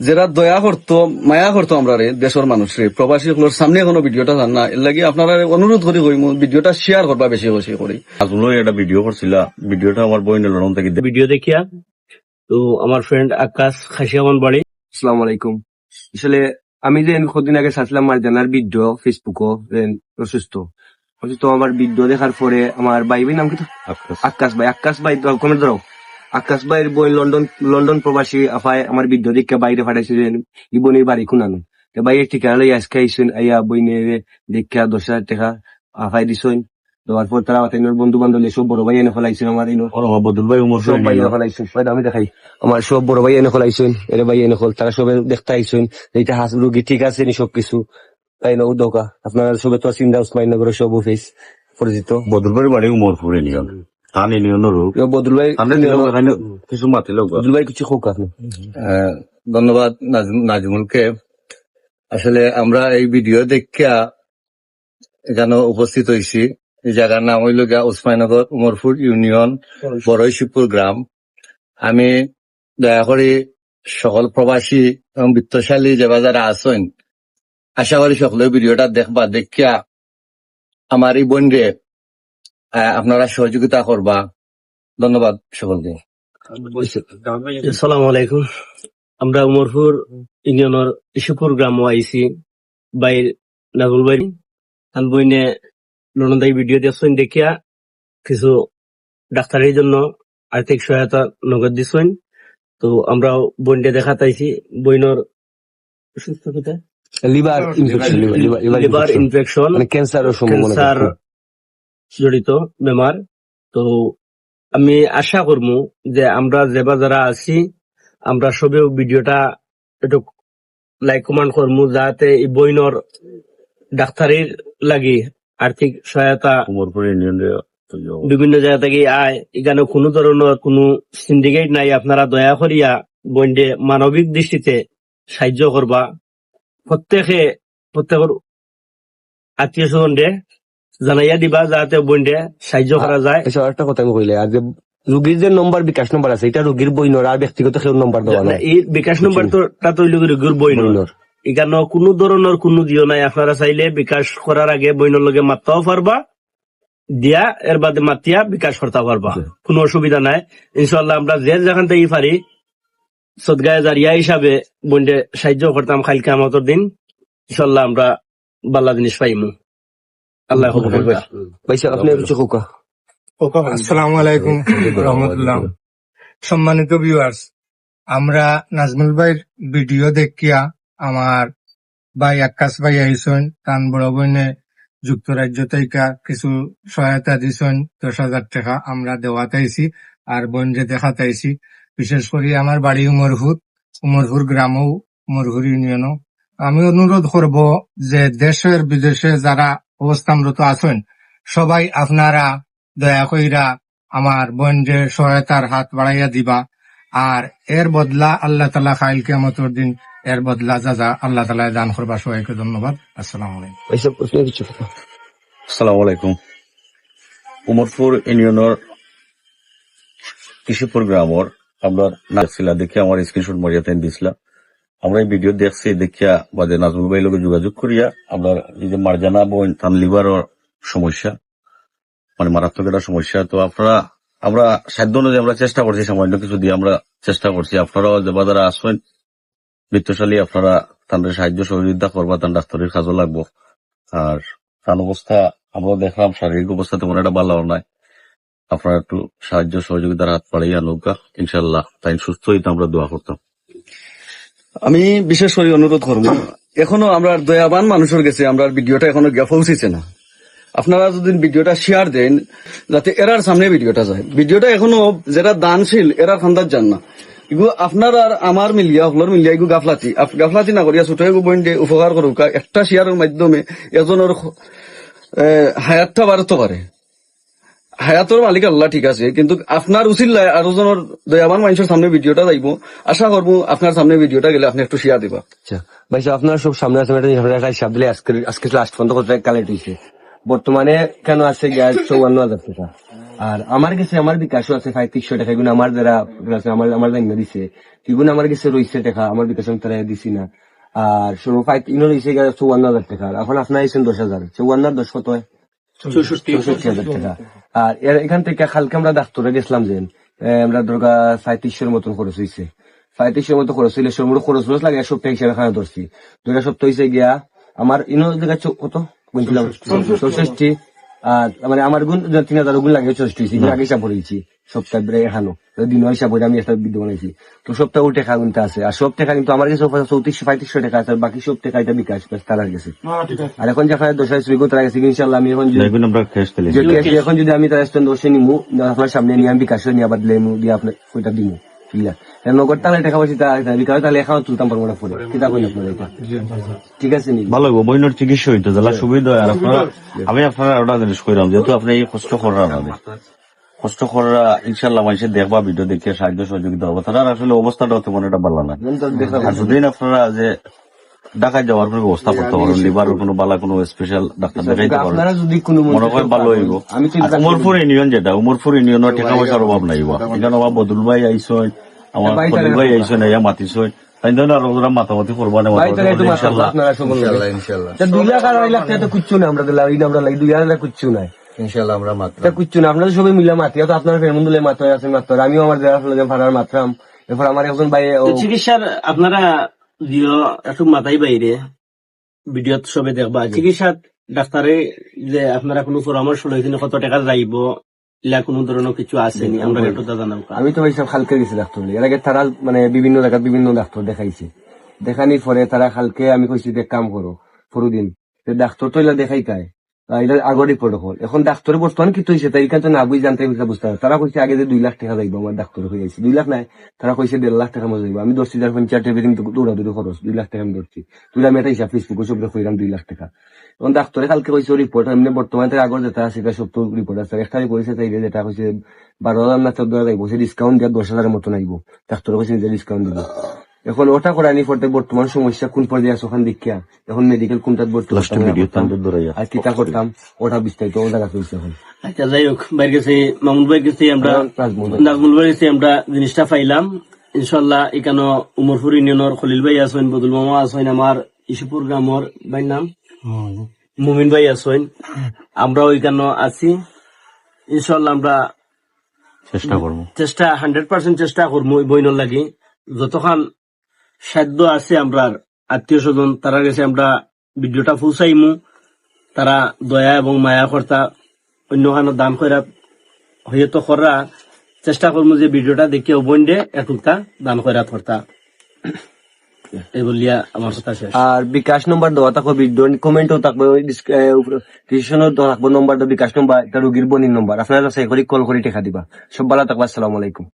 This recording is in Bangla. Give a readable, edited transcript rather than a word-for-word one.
যারা দয়া করতো মায়া করতো আমরা রে দেশের মানুষরে প্রবাসী গুলোর সামনে এখনো ভিডিওটা জান না এর লাগি আপনারা অনুরোধ করি ভিডিওটা শেয়ার করবা বেশি বেশি করি। আসলে একটা ভিডিও করছিল, ভিডিওটা আমার বই লন্ডন থেকে ভিডিও দেখিয়া তো আমার ফ্রেন্ড আকাশ খাসিয়ামান বাড়ি। আসসালামু আলাইকুম। আসলে আমি যে কদিন আগে ছাড়ছিলাম মারজানার ভিডিও ফেসবুকও অসুস্থ আমার ভিডিও দেখার পরে আমার ভাই নাম কি আকাশ ভাই কমেন্ট ধরো আকাশ ভাইয়ের বই লন্ডন প্রবাসী আফায় আমার ভিডিও দেখে বাইরে পাঠাইছিলেন ইবনির বাড়ি খুনানো ভাইয়ের ঠিকানা লই আজকে আইসেন আইয়া বই নিয়ে দেখা 10,000 টাকা আফাই দিছেন। দেওয়ার পর তারা বন্ধু বান্ধব সব বড় ভাই এনে ফেলাইছেন আমার বদল ভাই উমর সব ভাই এনে ফেলাইছেন আমি দেখাই আমার সব বড় ভাই এনে ফেলাইছেন এর ভাই এনে ফেল তারা সবে দেখতে আইসেন এইটা হাস রুগী ঠিক আছে নি সবকিছু তাই না উদকা আপনারা সবে তো চিন্তা উসমাইনগর সব অফিস পরিচিত। বদল ভাই বাড়ি উমরপুর ইউনিয়ন থান ইউনিয়ন বদুল ভাই কিছু মাতিল। বদুল ভাই কিছু হোক আপনি। ধন্যবাদ নাজমুলকে। আসলে আমরা এই ভিডিও দেখিয়া এখানে উপস্থিত হয়েছি। এই জায়গার নাম হইল গিয়া উসমানগর উমরপুর ইউনিয়ন বড়ইশিবপুর গ্রাম। আমি দয়া করি সকল প্রবাসী এবং বিত্তশালী যে যারা আছেন আশা করি সকলে ভিডিওটা দেখবা, দেখিয়া আমার এই বোনরে আপনারা সহযোগিতা করবা। ধন্যবাদ সকলকে। আসসালামু আলাইকুম। আমরা উমরপুর ইউনিয়নের ইসুপুর গ্রাম আইসি বাইর নাগুল বাই আন বইনে লন্ডন ভিডিও দেখছেন দেখিয়া কিছু ডাক্তারের জন্য আর্থিক সহায়তা নগদ দিছেন। তো আমরা বইনটা দেখা তাইছি বইনর অসুস্থতা লিভার ইনফেকশন ক্যান্সার জড়িত বেমার। তো আমি আশা করবো যে আমরা যারা আছি আমরা সবেও ভিডিওটা একটু লাইক কমেন্ট করবো যাতে এই বইনর ডাক্তারের লাগি আর্থিক সহায়তা উমরপুর ইউনিয়ন বিভিন্ন জায়গা থেকে আয়। এখানে কোনো ধরনের কোনো সিন্ডিকেট নাই। আপনারা দয়া করিয়া বইন্ডে মানবিক দৃষ্টিতে সাহায্য করবা। প্রত্যেকের আত্মীয় স্বজনরে জানাইয়া দিবা যাতে বইন্ডে সাহায্য করা যায়। একটা কথা আমি কইলে আর যে রোগীর যে নম্বর বিকাশ নম্বর আছে এটা রোগীর বইনর আর ব্যক্তিগত কেউ নম্বর দেওয়া না। এই বিকাশ নম্বর তো রোগীর বইনর এখানে কোনো ধরনের কোনো দিও নাই। আপনারা চাইলে বিকাশ করার আগে বইনর লগে মারতেও পারবা দিয়া এর বাদে মাতিয়া বিকাশ করতে পারবা, কোনো অসুবিধা নাই। ইনশাল্লাহ আমরা যে যেখান থেকে পারি সদগায়ে জারিয়া হিসাবে বইন্ডে সাহায্য করতাম কালকে আমাদের দিন। ইনশাল্লাহ আমরা বাল্লা জিনিস পাইমু। আল্লাহ আপনি কিছু হোক। আসসালামু আলাইকুম রহমতুল্লাহ। সম্মানিত ভিউয়ার্স, আমরা নাজমুল ভাইয়ের ভিডিও দেখিয়া আমার ভাই আকাশ ভাই আইসন তান বড় বোনে যুক্তরাজ্য থেকে কিছু সহায়তা দিছেন 10,000 টাকা আমরা দেওয়াতাইছি আর বোন যে দেখাতাইছি। বিশেষ করে আমার বাড়ি উমরপুর গ্রামও উমরপুর ইউনিয়নও। আমি অনুরোধ করব যে দেশের বিদেশে যারা অবস্থানরত আছেন সবাই আপনারা দয়া কইরা আমার বোন যে সহায়তার হাত বাড়াইয়া দিবা। আর এর বদলা আল্লাহ তাআলা কাইল কিয়ামতের দিন এর বদলা যা আল্লাহ তাআলা দান করবা। সবাইকে ধন্যবাদ। আসসালামু আলাইকুম। আসসালামু আলাইকুম। উমরপুর ইউনিয়নের কৃষিপুর গ্রামের আমরা নাচছিলা দেখে আমার স্ক্রিনশট মরিয়া তাই দিছিলাম। আমরা এই ভিডিও দেখছি দেখিয়া বাদে নাজমুল ভাই লোক যোগাযোগ করিয়া আমরা এই যে মারজানা বোন তার লিভারের সমস্যা মানে মারাত্মক একটা সমস্যা। তো আপনারা আমরা সাধ্য অনুযায়ী আমরা চেষ্টা করছি, সামান্য কিছু দিয়ে আমরা চেষ্টা করছি। আপনারাও যে বাজারে আসবেন বিত্তশালী আপনারা তাদের সাহায্য সহযোগিতা করবা, তার ডাক্তারের কাজও লাগবো। আর তার অবস্থা আমরা দেখলাম শারীরিক অবস্থা তেমন একটা ভালো নয়। আপনারা একটু সাহায্য সহযোগিতার হাত বাড়াইয়া নৌকা ইনশাল্লাহ তাই সুস্থ হইতে আমরা দোয়া করতাম। আমি বিশেষ করে অনুরোধ করবো, এখনো আমরা দয়াবান মানুষের গেছে আমরা ভিডিওটা এখনো গিয়া পৌঁছেছে না। আপনারা যদি ভিডিওটা শেয়ার দেন যাতে এরার সামনে ভিডিওটা যায়। ভিডিওটা এখনো যারা দানশীল এরা খান্দার যান না। এগুলো আপনার আর আমার মিলিয়া হলোর মিলিয়া এগুলো গাফলাতি না করিয়া ছোট এগু বইন উপকার করুক। একটা শেয়ারের মাধ্যমে এজনের হায়াতটা বাড়তে পারে। হায়াতর মালিক আল্লাহ ঠিক আছে, কিন্তু আপনার উচিত আরো জনের দয়াবান মানুষের সামনে ভিডিওটা যাইব। আশা করবো আপনার সামনে ভিডিওটা গেলে আপনি একটু শেয়ার দিবা। আচ্ছা ভাই, আপনার সব সামনে আছে হিসাব দিলে আজকে লাস্ট পর্যন্ত কালেক্ট হয়েছে। বর্তমানে কেন আছে 54,000 টাকা। আর আমার কাছে আমার বিকাশও আছে 3500 টাকা, এগুলো আমার যারা আছে, আমার দায়িত্ব দিছে, এগুলো আমার কাছে রয়েছে টাকা, আমার বিকাশ আমি তারা দিছি না। আর শুরু ইনো রয়েছে 54,000 টাকা, এখন আপনার আইসেন 10,000, 54 10 কত হয়? 64,000 টাকা। আর এখান থেকে কালকে আমরা ডাক্তারে গেছিলাম যে আমরা দুর্গা 3500 মতন খরচ হয়েছে, 3500 মতো খরচ হইলে সব খরচ লাগে 1 সপ্তাহ হিসাবে খানা ধরছি, 2 সপ্তাহ হয়েছে গিয়া আমার ইনো জায়গা কত বলছিলাম 64, আর মানে আমার গুণ 3,000 গুণ লাগে 64, আগে হিসাব করেছি সপ্তাহ এখানো দিন হিসাব করে আমি একটা বিদ্যুৎ বানাইছি। তো সপ্তাহ ওই টাকা গুনতে আছে, আর সব টাকা কিন্তু আমার কাছে 3400-3500 টাকা আছে, আর বাকি সব টাকা এটা বিকাশ তারা গেছে। আর এখন যে আপনার 10 শ্রী তারা গেছে, ইনশাল্লাহ আমি এখন এখন যদি আমি তারা দোষে নিমু আপনার সামনে নিয়ে আমি বিকাশ নিয়ে আবার দিলে দিয়ে আপনার ওইটা দিমু, নগদ তাহলে টাকা পয়সা বিকাশ তাহলে এখানে তুলতাম পারবো না পরে, কিতা কই আপনার এটা ঠিক আছে নি? ভালো হইব বইনের চিকিৎসা হইতো যারা সুবিধা হয়। আর আপনারা আমি আপনারা ওটা জিনিস কইলাম, যেহেতু আপনি এই কষ্ট করার আমাদের কষ্ট করা ইনশাল্লাহ মানুষের দেখবা ভিডিও দেখে সাহায্য সহযোগিতা হবে, তারা আসলে অবস্থাটা তেমন একটা ভালো না। আর যদি আপনারা যে ঢাকায় যাওয়ার কোনো ব্যবস্থা করতে পারেন, লিভারের কোনো বালা কোনো স্পেশাল ডাক্তার দেখাইতে পারেন, আপনারা যদি কোনো মনে হয় ভালো হইব। উমরপুর ইউনিয়ন যেটা উমরপুর ইউনিয়নের টাকা পয়সার অভাব নাই, এখানে আমার বদুল ভাই আইসন, আমার বদুল ভাই আইসন, ইয়া মাতিসন, তাই ধরনের আরো ওরা মাতামাতি করবো না। ইনশাল্লাহ ইনশাল্লাহ 2 লাখ আর 2 লাখ টাকা তো কুচ্ছু না, আমরা আমরা 2 লাখ কুচ্ছু নাই, ইনশাল্লাহ আমরা মাত্র কুচ্ছু না। আপনারা সবাই মিলে মাতি, তো আপনার ফেরমুন্দুলে মাত্র আছে মাত্র, আমিও আমার যারা ভাড়ার মাত্রাম, এরপর আমার একজন ভাই চিকিৎসার আপনারা দিও একটু মাথায় বাইরে ভিডিও সবে দেখবা, চিকিৎসা ডাক্তারে যে আপনারা কোনো পরামর্শ লইছেন কত টাকা যাইব, ইলা কোনো ধরনের কিছু আসেনি, আমরা একটু জানাম। আমি তো ভাই সব খালকে গেছি ডাক্তার, এর আগে তারা মানে বিভিন্ন জায়গায় বিভিন্ন ডাক্তার দেখাইছে, দেখানির পরে তারা খালকে আমি কইছি যে কাম করো পরদিন ডাক্তার তো এলা দেখাই তাই এটা আগর রিপোর্ট হল, এখন ডাক্তার বর্তমান কি হয়েছে তাই এখানে তো না বুঝ জানতে বুঝতে হবে। তারা কইছে আগে যে 2 লাখ টাকা যাইব, আমার ডাক্তার হয়ে যাইছে 2 লাখ নাই, তারা কইছে 1.5 লাখ টাকা মতো যাইব। আমি 10,000 পঞ্চায়েত এভরিথিং দৌড়াদৌড়ি খরচ 2 লাখ টাকা আমি ধরছি, তুই আমি এটা হিসাব ফেসবুকে সব কইলাম 2 লাখ টাকা। এখন ডাক্তারে কালকে কইছে রিপোর্ট এমনি বর্তমানে আগর যেটা আছে সেটা সব তো রিপোর্ট আছে, একটা কইছে তাই যেটা কইছে 12,000 না 14,000 যাইব, সে ডিসকাউন্ট দিয়ে 10,000 মতো নাইব, ডাক্তার কইছে নিজে ডিসকাউন্ট দিব। এখন ওটা করানি পড়তে বর্তমান সমস্যা কোন পর্যায়ে আছে ওখান দেখিয়া এখন মেডিকেল কোনটা আর কিতা করতাম ওটা বিস্তারিত ওটা কাছে এখন। আচ্ছা যাই হোক, বাইর গেছে মামুন ভাই গেছে, আমরা নাজমুল ভাই গেছে, আমরা জিনিসটা পাইলাম ইনশাল্লাহ। এখানে উমরপুর ইউনিয়নের খলিল ভাই আসেন, বদুল মামা আসেন, আমার ইসুপুর গ্রামের ভাই নাম মুমিন ভাই আসেন, আমরা ওইখানে আছি ইনশাল্লাহ। আমরা চেষ্টা করবো, 100% চেষ্টা করবো বইনের লাগি, যতক্ষণ সাধ্য আছে আমরা আত্মীয় স্বজন তারা গেছে আমরা ভিডিওটা পৌঁছাইমু, তারা দয়া এবং মায়া কর্তা অন্যখানে দান করা হয়ে তো করা চেষ্টা করবো যে ভিডিওটা দেখে বন্ধে এটুকটা দান করা কর্তা এই বলিয়া আমার কথা শেষ। আর বিকাশ নম্বর দেওয়া থাকবো, ভিডিও কমেন্টও থাকবে, ডিসক্রিপশনও থাকবো নম্বর, বিকাশ নম্বর, এটা রোগীর বনির নম্বর, আপনারা কল করে টেকা দিবা। সব ভালো থাকবা, আসসালামু আলাইকুম।